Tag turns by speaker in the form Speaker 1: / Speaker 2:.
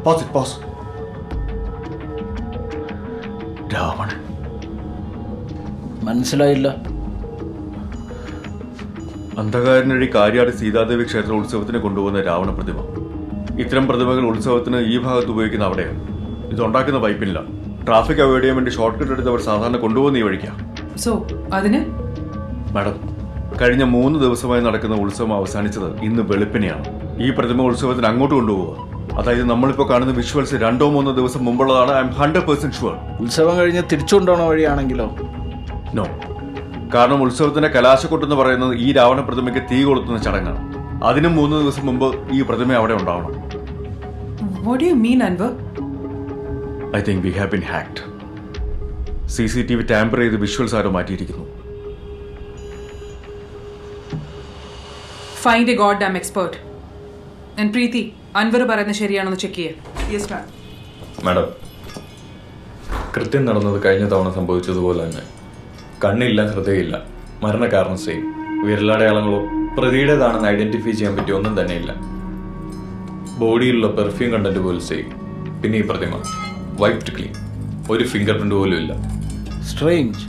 Speaker 1: Pose. Ravanan
Speaker 2: മനസ്സിലായില്ല.
Speaker 1: അന്ധകാരനഴി കാര്യാടി സീതാദേവി ക്ഷേത്ര ഉത്സവത്തിന് കൊണ്ടുപോകുന്ന രാവണ പ്രതിമ. ഇത്തരം പ്രതിമകൾ ഉത്സവത്തിന് ഈ ഭാഗത്ത് ഉപയോഗിക്കുന്ന അവിടെയാണ്. ഇതുണ്ടാക്കുന്ന പൈപ്പില്ല. ട്രാഫിക് അവോയ്ഡ് ചെയ്യാൻ വേണ്ടി ഷോർട്ട് കട്ട് എടുത്ത് അവർ സാധാരണ കൊണ്ടുപോകുന്ന ഈ വഴിക്കാണ്.
Speaker 3: സോ അതിന്
Speaker 1: മാഡം, കഴിഞ്ഞ 3 ദിവസമായി നടക്കുന്ന ഉത്സവം അവസാനിച്ചത് ഇന്ന് വെളുപ്പിനെയാണ്. ഈ പ്രതിമ ഉത്സവത്തിന് അങ്ങോട്ട് കൊണ്ടുപോവുക. അതായത് നമ്മളിപ്പോൾ കാണുന്ന വിഷ്വൽസ് 2-3 ദിവസം മുമ്പുള്ളതാണ്. I M 100% sure.
Speaker 2: ഉത്സവം കഴിഞ്ഞ് തിരിച്ചുകൊണ്ടുപോണ വഴിയാണെങ്കിലോ?
Speaker 1: നോ, കാരണം ഉത്സവത്തിന്റെ കലാശക്കൊട്ടെന്ന് പറയുന്നത് ഈ രാവണ പ്രതിമയ്ക്ക് തീ കൊളുത്തുന്ന ചടങ്ങാണ്. അതിനും 3 ദിവസം മുമ്പ് ഈ പ്രതിമ അവിടെ ഉണ്ടാവണം.
Speaker 3: What do you mean, Anwar?
Speaker 1: I think we have been hacked. CCTV tamper ചെയ്ത് വിഷ്വൽസ് ആരോ മാറ്റിയിരിക്കുന്നു.
Speaker 3: Find a goddamn expert. And Preeti, Anwar പറയുന്നത് ശരിയാണെന്ന് ചെക്ക് ചെയ്യേ. Yes, ma'am.
Speaker 4: മാഡം, കൃത്യം നടന്നത് കഴിഞ്ഞ തവണ സംഭവിച്ചതുപോലെ തന്നെ. കണ്ണില്ല, ഹൃദയമില്ല, മരണകാരണം സെയിം. വിരലടയാളങ്ങളോ പ്രതിയുടേതാണെന്ന് ഐഡന്റിഫൈ ചെയ്യാൻ പറ്റിയ ഒന്നും തന്നെയില്ല. ബോഡിയിലുള്ള പെർഫ്യൂം കണ്ടന്റ് പോലും സെയിം. പിന്നെ ഈ പ്രതിമ വൈപ്ഡ് ക്ലീൻ, ഒരു ഫിംഗർ പ്രിന്റ് പോലും ഇല്ല.
Speaker 2: സ്ട്രേഞ്ച്.